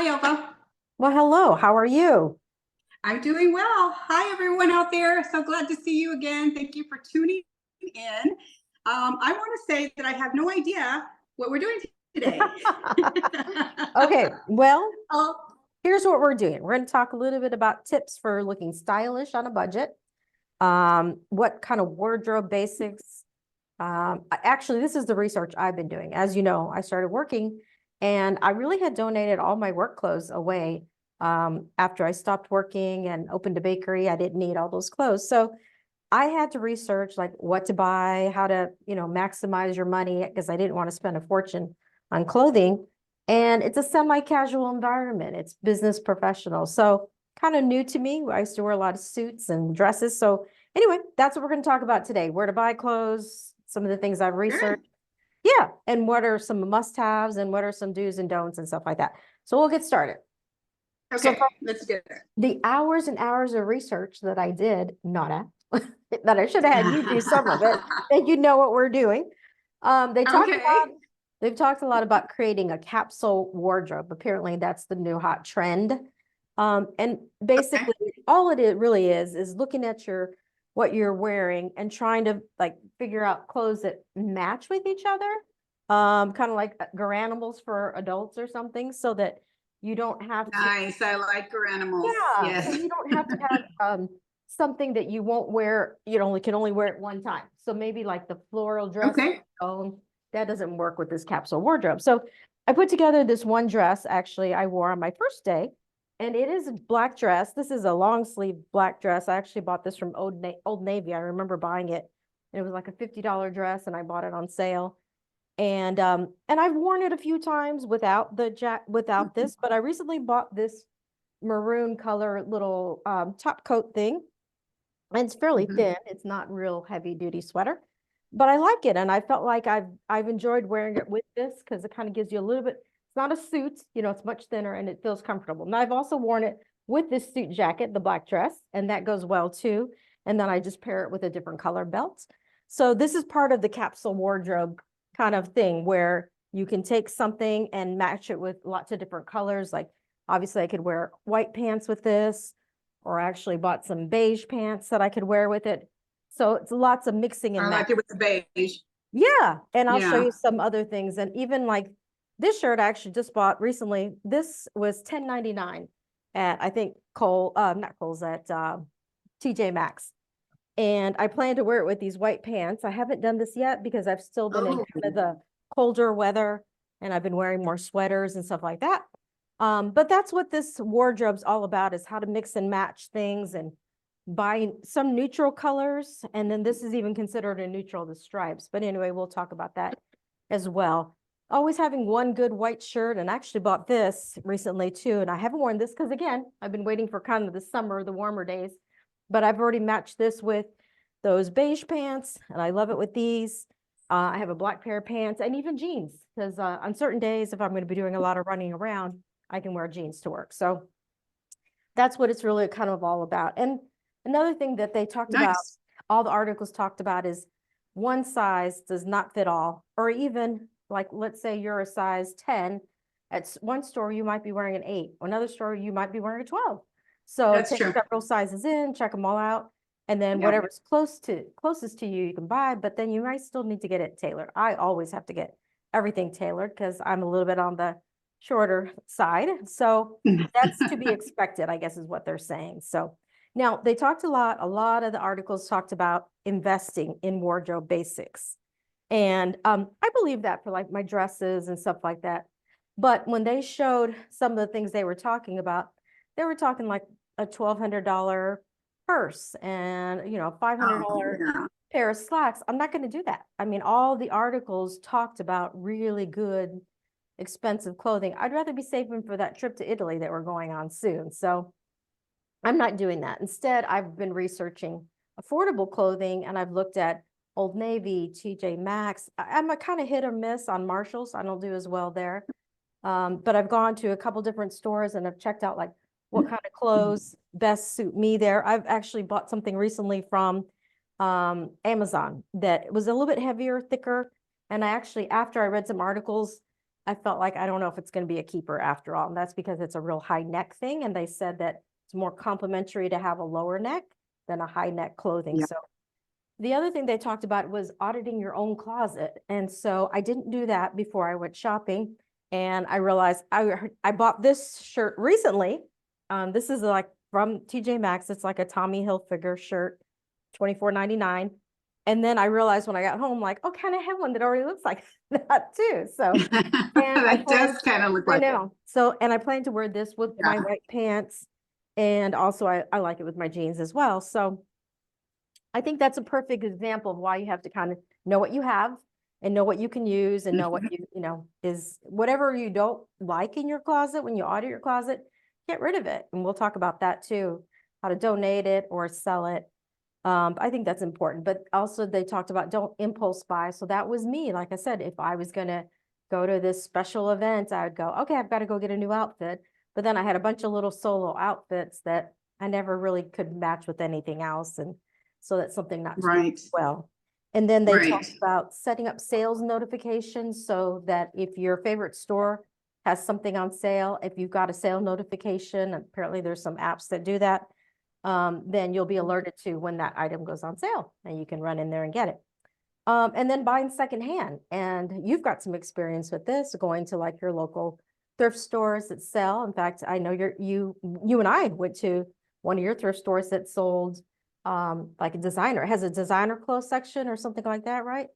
Hi, Elva. Well, hello. How are you? I'm doing well. Hi, everyone out there. So glad to see you again. Thank you for tuning in. I want to say that I have no idea what we're doing today. Okay, well, Oh, here's what we're doing. We're going to talk a little bit about tips for looking stylish on a budget. What kind of wardrobe basics. Actually, this is the research I've been doing. As you know, I started working and I really had donated all my work clothes away after I stopped working and opened a bakery. I didn't need all those clothes. So I had to research like what to buy, how to, maximize your money because I didn't want to spend a fortune on clothing. And it's a semi-casual environment. It's business professional. So kind of new to me. I used to wear a lot of suits and dresses. So anyway, that's what we're going to talk about today. Where to buy clothes, some of the things I've good. researched. Yeah. And what are some must-haves and what are some do's and don'ts and stuff like that. So we'll get started. So Okay, for let's do it. the hours and hours of research that I did, not at, that I should have had you do some of it, and you know what we're doing. They talked Okay. about they've talked a lot about creating a capsule wardrobe. Apparently, that's the new hot trend. And Okay. basically, all it really is looking at what you're wearing and trying to like figure out clothes that match with each other. Kind of like garanimals for adults or something, so that you don't have to. Nice. I like your animals. Yeah, so Yes. you don't have to have something that you won't wear, can only wear it one time. So maybe like the floral dress Okay. that doesn't work with this capsule wardrobe. So I put together this one dress actually I wore on my first day, and it is a black dress. This is a long sleeve black dress. I actually bought this from Old Navy. I remember buying it. It was like a $50 dress and I bought it on sale. And I've worn it a few times without without this, but I recently bought this maroon color little top coat thing. And it's fairly Mhm. thin. It's not real heavy duty sweater, but I like it. And I felt like I've enjoyed wearing it with this because it kind of gives you a little bit, it's not a suit, it's much thinner and it feels comfortable. Now I've also worn it with this suit jacket, the black dress, and that goes well too. And then I just pair it with a different color belt. So this is part of the capsule wardrobe kind of thing where you can take something and match it with lots of different colors. Like obviously I could wear white pants with this, or I actually bought some beige pants that I could wear with it. So it's lots of mixing I and match. like it with the beige. Yeah. And I'll show Yeah. you some other things. And even like this shirt I actually just bought recently. This was $10.99 at I think not Kohl's at TJ Maxx. And I plan to wear it with these white pants. I haven't done this yet because I've still been in Oh, kind of the colder weather and I've been wearing more sweaters and stuff like that. But that's what this wardrobe's all about, is how to mix and match things and buy some neutral colors. And then this is even considered a neutral, the stripes. But anyway, we'll talk about that as well. Always having one good white shirt, and I actually bought this recently too. And I haven't worn this because again, I've been waiting for kind of the summer, the warmer days. But I've already matched this with those beige pants, and I love it with these. I have a black pair of pants and even jeans because on certain days, if I'm going to be doing a lot of running around, I can wear jeans to work. So that's what it's really kind of all about. And another thing that they talked about, nice. all the articles talked about, is one size does not fit all, or even like, let's say you're a size 10. At one store, you might be wearing an 8. Another store, you might be wearing a 12. So That's take true. several sizes in, check them all out, and then Yeah. whatever's closest to you, you can buy, but then you might still need to get it tailored. I always have to get everything tailored because I'm a little bit on the shorter side. So that's to be expected, I guess is what they're saying. So now they talked a lot of the articles talked about investing in wardrobe basics. And I believe that for like my dresses and stuff like that. But when they showed some of the things they were talking about, they were talking like a $1,200 purse and, Oh, $500 yeah. pair of slacks. I'm not going to do that. I mean, all the articles talked about really good, expensive clothing. I'd rather be saving for that trip to Italy that we're going on soon. So I'm not doing that. Instead, I've been researching affordable clothing and I've looked at Old Navy, TJ Maxx. I'm a kind of hit or miss on Marshalls. I don't do as well there. But I've gone to a couple different stores and I've checked out like what kind of clothes best suit me there. I've actually bought something recently from Amazon that was a little bit heavier, thicker. And I actually, after I read some articles, I felt like, I don't know if it's going to be a keeper after all. And that's because it's a real high neck thing. And they said that it's more complimentary to have a lower neck than a high neck clothing. Yeah. So the other thing they talked about was auditing your own closet. And so I didn't do that before I went shopping. And I realized I bought this shirt recently. This is like from TJ Maxx. It's like a Tommy Hilfiger shirt, $24.99. And then I realized when I got home, like, oh, kind of have one that already looks like that too. So, and I That does kind of look I like it. know. So, and I plan to wear this with my Yeah. white pants. And also I like it with my jeans as well. So I think that's a perfect example of why you have to kind of know what you have and know what you can use and know what you know, is whatever you don't like in your closet, when you audit your closet, get rid of it. And we'll talk about that too, how to donate it or sell it. I think that's important, but also they talked about don't impulse buy. So that was me. Like I said, if I was going to go to this special event, I would go, okay, I've got to go get a new outfit. But then I had a bunch of little solo outfits that I never really could match with anything else. And so that's something not to do Right. well. And then they Right. talked about setting up sales notifications so that if your favorite store has something on sale, if you've got a sale notification, apparently there's some apps that do that, then you'll be alerted to when that item goes on sale and you can run in there and get it. And then buying secondhand. And you've got some experience with this, going to like your local thrift stores that sell. In fact, I know you and I went to one of your thrift stores that sold like a designer. It has a designer clothes section or something like that, right?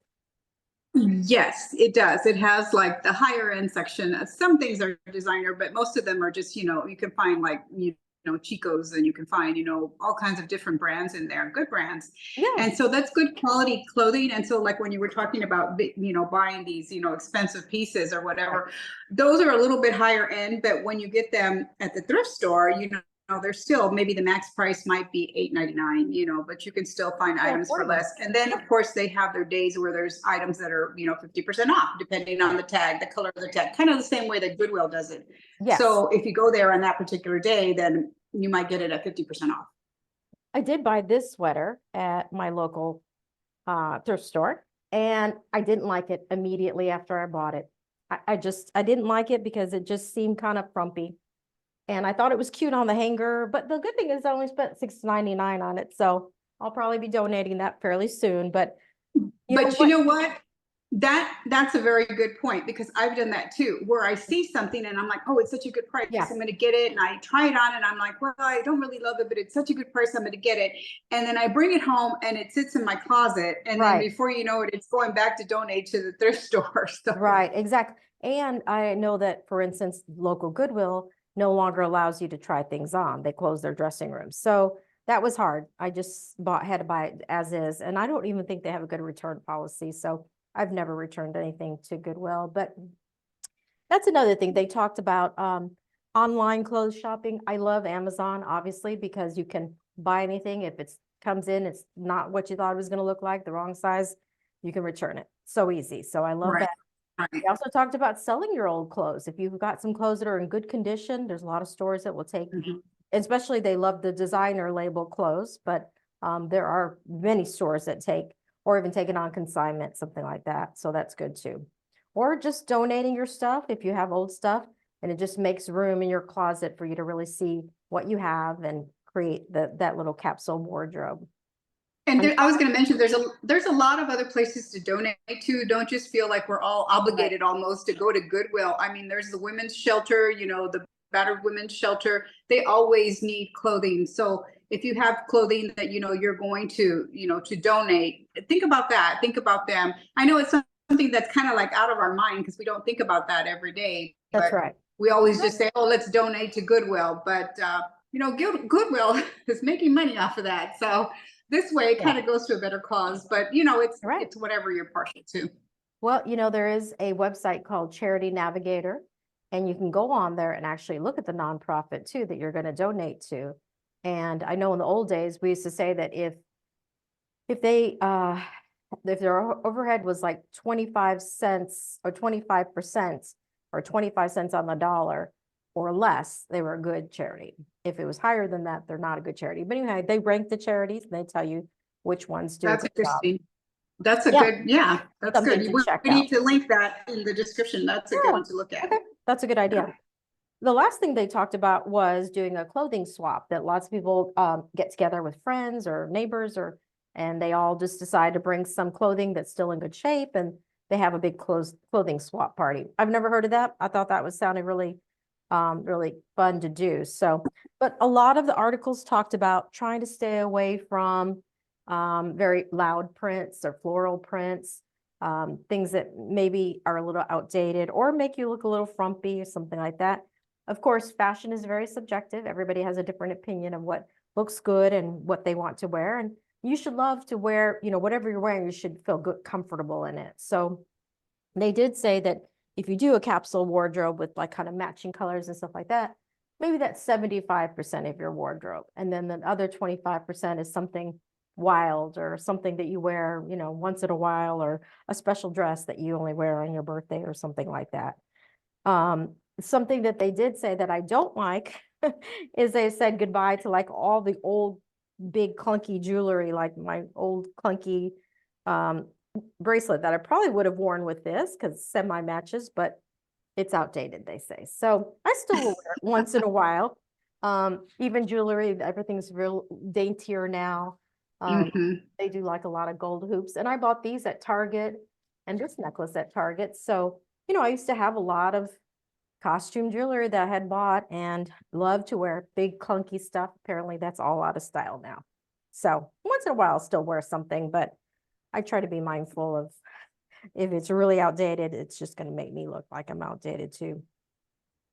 Yes, it does. It has like the higher end section. Some things are designer, but most of them are just, you can find like, Chico's, and you can find, all kinds of different brands in there, good brands. Yeah. And so that's good quality clothing. And so like when you were talking about, buying these, expensive pieces or whatever, those are a little bit higher end, but when you get them at the thrift store, they're still, maybe the max price might be $8.99, but you can still find items for less. And then of course they have their days where there's items that are, 50% off, depending on the tag, the color of the tag, kind of the same way that Goodwill does it. Yes. So if you go there on that particular day, then you might get it at 50% off. I did buy this sweater at my local thrift store, and I didn't like it immediately after I bought it. I didn't like it because it just seemed kind of frumpy. And I thought it was cute on the hanger, but the good thing is I only spent $6.99 on it. So I'll probably be donating that fairly soon. But you know what? That's a very good point, because I've done that too, where I see something and I'm like, oh, it's such a good price. Yes. I'm going to get it. And I try it on and I'm like, well, I don't really love it, but it's such a good price. I'm going to get it. And then I bring it home and it sits in my closet. And then before you know it, it's going back to donate to the thrift store. So. Right, exactly. And I know that, for instance, local Goodwill no longer allows you to try things on. They close their dressing rooms. So that was hard. I just had to buy it as is. And I don't even think they have a good return policy. So I've never returned anything to Goodwill. But that's another thing. They talked about online clothes shopping. I love Amazon, obviously, because you can buy anything. If it comes in, it's not what you thought it was going to look like, the wrong size, you can return it. So easy. So I love that. We also talked about selling your old clothes. If you've got some clothes that are in good condition, there's a lot of stores that will take, especially they love the designer label clothes, but there are many stores that take, or even take it on consignment, something like that. So that's good too. Or just donating your stuff if you have old stuff, and it just makes room in your closet for you to really see what you have and create that little capsule wardrobe. And I was going to mention, there's a lot of other places to donate to. Don't just feel like we're all obligated almost to go to Goodwill. I mean, there's the women's shelter, the battered women's shelter. They always need clothing. So if you have clothing that, you're going to, to donate, think about that. Think about them. I know it's something that's kind of like out of our mind because we don't think about that every day. That's right. We always just say, oh, let's donate to Goodwill. But, Goodwill is making money off of that. So this way it kind of goes to a better cause, but it's whatever you're partial to. Well, there is a website called Charity Navigator, and you can go on there and actually look at the nonprofit too that you're going to donate to. And I know in the old days, we used to say that if their overhead was like 25 cents or 25% or 25 cents on the dollar or less, they were a good charity. If it was higher than that, they're not a good charity. But anyway, they rank the charities and they tell you which ones do. That's interesting. That's a Yeah, good, yeah, that's something good. to We check we out. need to link that in the description. That's a good Yeah, one to look at. okay, that's a good idea. The last thing they talked about was doing a clothing swap, that lots of people get together with friends or neighbors, and they all just decide to bring some clothing that's still in good shape, and they have a big clothing swap party. I've never heard of that. I thought that was sounding really fun to do. So, but a lot of the articles talked about trying to stay away from very loud prints or floral prints, things that maybe are a little outdated or make you look a little frumpy or something like that. Of course, fashion is very subjective. Everybody has a different opinion of what looks good and what they want to wear. And you should love to wear, whatever you're wearing, you should feel good, comfortable in it. So they did say that if you do a capsule wardrobe with like kind of matching colors and stuff like that, maybe that's 75% of your wardrobe. And then the other 25% is something wild or something that you wear, once in a while, or a special dress that you only wear on your birthday or something like that. Something that they did say that I don't like is they said goodbye to like all the old big clunky jewelry, like my old clunky bracelet that I probably would have worn with this because semi matches, but it's outdated, they say. So I still will wear it once in a while. Even jewelry, everything's real daintier now. They do like a lot of gold hoops, and I bought these at Target and this necklace at Target. So, I used to have a lot of costume jewelry that I had bought and loved to wear big clunky stuff. Apparently that's all out of style now. So once in a while I'll still wear something, but I try to be mindful of if it's really outdated, it's just going to make me look like I'm outdated too.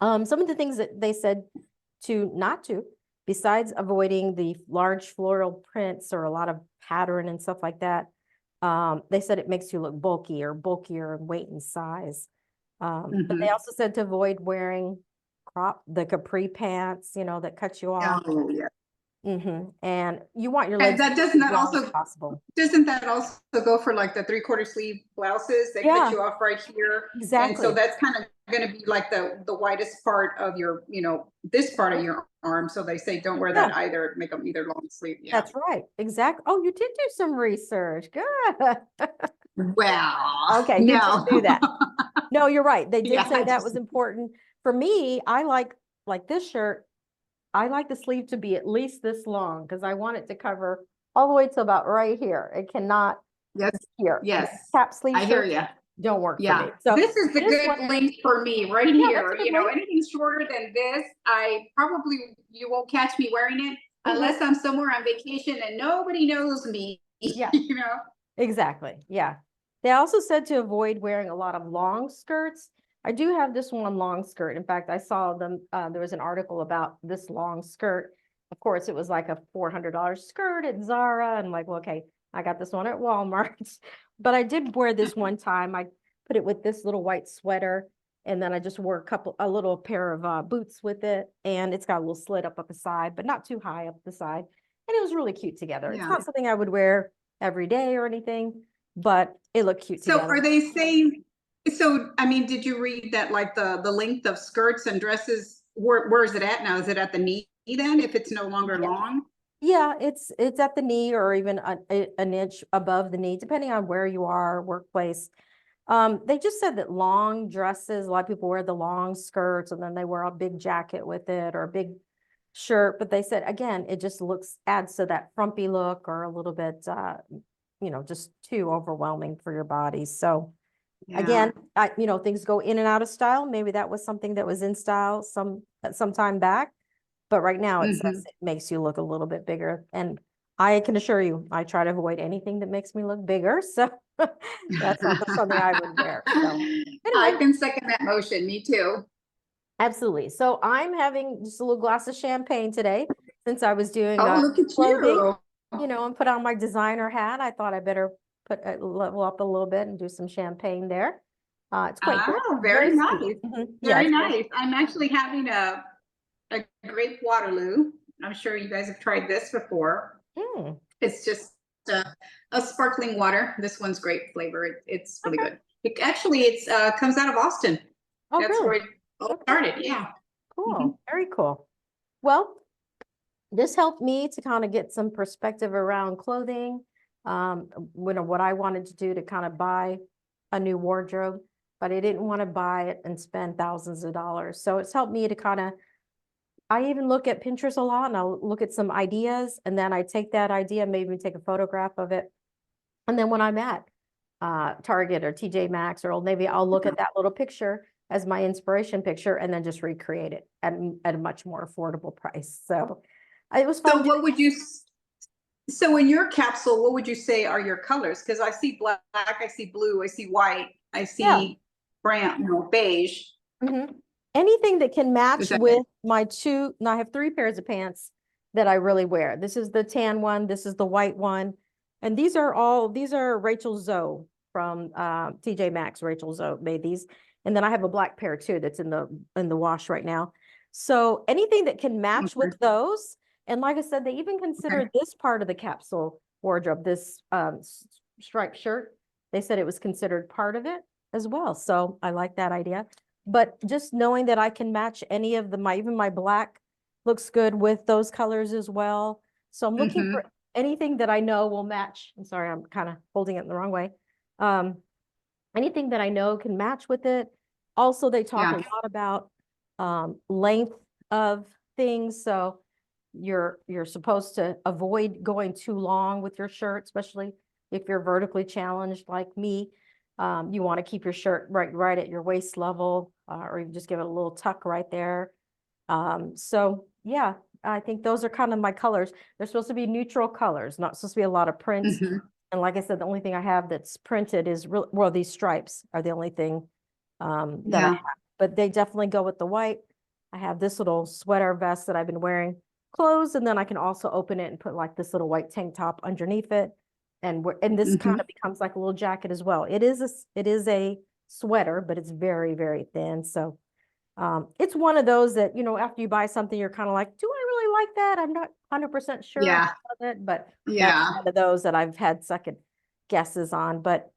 Some of the things that they said not to, besides avoiding the large floral prints or a lot of pattern and stuff like that, they said it makes you look bulkier in weight and size. But they also said to avoid wearing the capri pants, that cut you off. Oh, yeah. And you want your And legs that as doesn't that long as also possible. doesn't that also go for like the 3/4 sleeve blouses that cut you off right here? Exactly. And so that's kind of going to be like the widest part of your, this part of your arm. So they say don't wear that either. Make them either long sleeve. Yeah. That's right. Exactly. Oh, you did do some research. Good. Well, Okay, you no. did do that. No, you're right. They did Yeah, say that was important. For me, I like this shirt. I like the sleeve to be at least this long because I want it to cover all the way to about right here. It cannot Yes. here. Yes. Cap sleeve I hear shirts you. don't work for Yeah. me. So this is the this good one, length for me right that's here. a good length. Anything shorter than this, you won't catch me wearing it unless I'm somewhere on vacation and nobody knows me. Yeah. You Exactly. Yeah. They also said to avoid wearing a lot of long skirts. I do have this one long skirt. In fact, I saw them. There was an article about this long skirt. Of course, it was like a $400 skirt at Zara. And like, well, okay, I got this one at Walmart. But I did wear this one time. I put it with this little white sweater. And then I just wore a little pair of boots with it. And it's got a little slit up the side, but not too high up the side. And it was really cute together. It's not something I would wear every day or anything, but it looked cute So together. are they saying, so, I mean, did you read that like the length of skirts and dresses, where is it at now? Is it at the knee then, if it's no longer long? Yeah, it's at the knee or even an inch above the knee, depending on where you are, workplace. They just said that long dresses, a lot of people wear the long skirts and then they wear a big jacket with it or a big shirt. But they said, again, it just adds to that frumpy look or a little bit, just too overwhelming for your body. So again, things go in and out of style. Maybe that was something that was in style some time back. But right now it says it makes you look a little bit bigger. And I can assure you, I try to avoid anything that makes me look bigger. So that's not something I would wear. So anyway. I can second that motion. Me too. Absolutely. So I'm having just a little glass of champagne today since I was doing look at clothing, and put on my designer hat. I thought I better level up a little bit and do some champagne there. It's quite good. Very nice. Very nice. Good. I'm actually having a grape Waterloo. I'm sure you guys have tried this before. It's just a sparkling water. This one's grape flavor. It's really good. It comes out of Austin. Oh, that's really? where it all started. Yeah. Cool. Very cool. Well, this helped me to kind of get some perspective around clothing. what I wanted to do to kind of buy a new wardrobe, but I didn't want to buy it and spend thousands of dollars. So it's helped me to kind of, I even look at Pinterest a lot and I'll look at some ideas and then I take that idea, maybe take a photograph of it. And then when I'm at Target or TJ Maxx or Old Navy, I'll look at that little picture as my inspiration picture and then just recreate it at a much more affordable price. So it was fun. So what would you, so in your capsule, what would you say are your colors? Because I see black, I see blue, I see white, I see brown, beige. Mm-hmm. Anything that can match that with my two, now I have 3 pairs of pants that I really wear. This is the tan one, this is the white one. And these are Rachel Zoe from TJ Maxx. Rachel Zoe made these. And then I have a black pair too that's in the wash right now. So anything that can match with those. And like I said, they even considered this part of the capsule wardrobe, this striped shirt. They said it was considered part of it as well. So I like that idea. But just knowing that I can match any of even my black looks good with those colors as well. So I'm looking for anything that I know will match. I'm sorry, I'm kind of holding it in the wrong way. Anything that I know can match with it. Also, they talk a lot about length of things. So you're supposed to avoid going too long with your shirt, especially if you're vertically challenged like me. You want to keep your shirt right at your waist level, or you just give it a little tuck right there. So yeah, I think those are kind of my colors. They're supposed to be neutral colors, not supposed to be a lot of prints. And like I said, the only thing I have that's printed is well, these stripes are the only thing that I have. But they definitely go with the white. I have this little sweater vest that I've been wearing closed, and then I can also open it and put like this little white tank top underneath it. And this kind of becomes like a little jacket as well. It is a sweater, but it's very, very thin. So it's one of those that, after you buy something, you're kind of like, do I really like that? I'm not 100% sure about it, but that's one of those that I've had second guesses on, but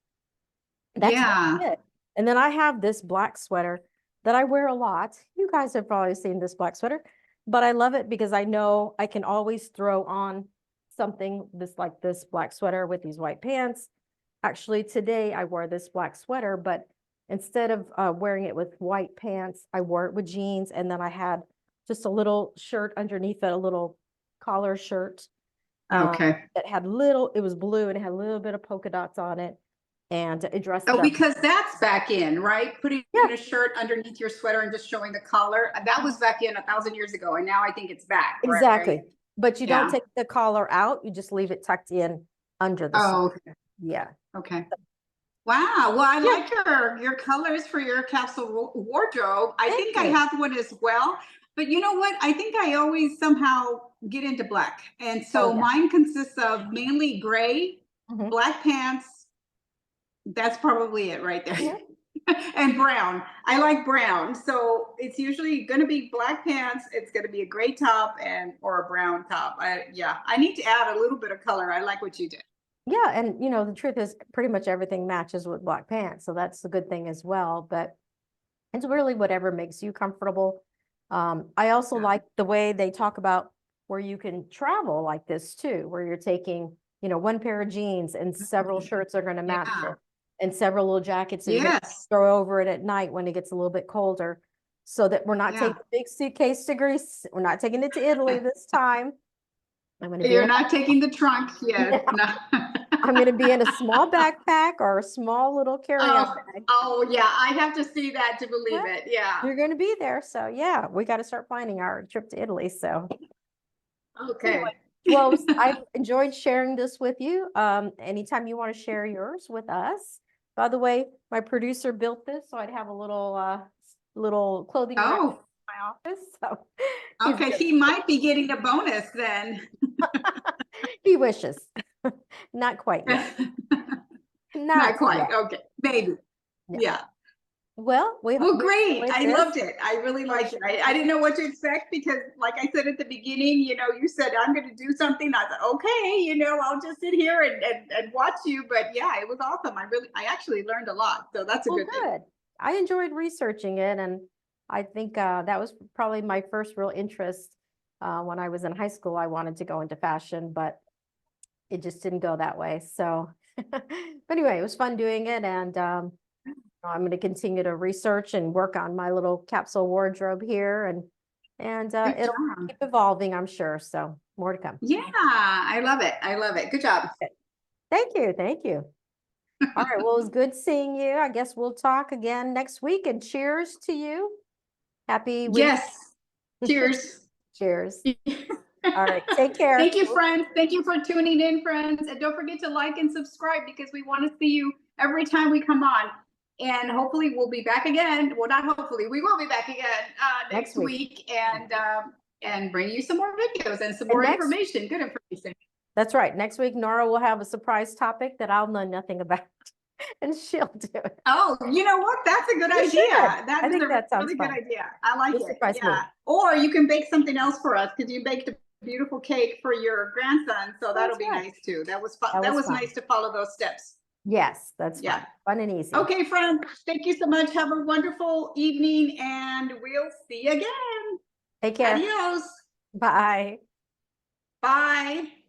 that's it. And then I have this black sweater that I wear a lot. You guys have probably seen this black sweater, but I love it because I know I can always throw on something like this black sweater with these white pants. Actually, today I wore this black sweater, but instead of wearing it with white pants, I wore it with jeans. And then I had just a little shirt underneath it, a little collar shirt. That had it was blue and it had a little bit of polka dots on it. And it dressed up. Because that's back in, right? Putting a shirt underneath your sweater and just showing the collar. That was back in 1,000 years ago. And now I think it's back. Exactly. Right? But you don't take the collar out. You just leave it tucked in under the sweater. Yeah. Okay. Wow. Well, I like your colors for your capsule wardrobe. I think I have one as well. But you know what? I think I always somehow get into black. And so mine consists of mainly gray, black pants. That's probably it right there. And brown. I like brown. So it's usually going to be black pants. It's going to be a gray top or a brown top. I need to add a little bit of color. I like what you did. Yeah, and the truth is pretty much everything matches with black pants. So that's the good thing as well. But it's really whatever makes you comfortable. I also like the way they talk about where you can travel like this too, where you're taking, one pair of jeans and several shirts are going to match it. And several little jackets that you can throw over it at night when it gets a little bit colder, so that we're not taking a big suitcase to Greece. We're not taking it to Italy this time. You're not taking the trunk yet. No. I'm going to be in a small backpack or a small little carry-on bag. Oh, yeah. I have to see that to believe it. Yeah. You're going to be there. So, yeah, we got to start planning our trip to Italy. So, anyway. Well, I've enjoyed sharing this with you. Anytime you want to share yours with us. By the way, my producer built this, so I'd have a little clothing rack in my office. So okay, he might be getting a bonus then. He wishes. Not quite yet. Not quite. Yet. Okay, maybe. Yeah. Well, great. I loved it. I really liked it. I didn't know what to expect because, like I said at the beginning, you said I'm going to do something. I thought, okay, I'll just sit here and watch you. But yeah, it was awesome. I actually learned a lot. So that's a good thing. I enjoyed researching it, and I think that was probably my first real interest when I was in high school. I wanted to go into fashion, but it just didn't go that way. So, but anyway, it was fun doing it. And I'm going to continue to research and work on my little capsule wardrobe here. And Good it'll job. keep evolving, I'm sure. So more to come. Yeah, I love it. I love it. Good job. Thank you. Thank you. All right. Well, it was good seeing you. I guess we'll talk again next week, and cheers to you. Happy week. Yes. Cheers. Cheers. All right. Take care. Thank you, friends. Thank you for tuning in, friends. And don't forget to like and subscribe because we want to see you every time we come on. And hopefully we'll be back again. Well, not hopefully, we will be back again next week and bring you some more videos and some more information, good information. That's right. Next week, Nora will have a surprise topic that I'll know nothing about. And she'll do it. Oh, you know what? That's a good idea. I think that sounds really fun. good idea. I like You'll it. surprise me. Or you can bake something else for us because you baked a beautiful cake for your grandson. So that'll be nice too. That was fun. That was nice to follow those steps. Yes, that's fun. Fun and easy. Okay, friends. Thank you so much. Have a wonderful evening and we'll see you again. Take care. Adios. Bye. Bye.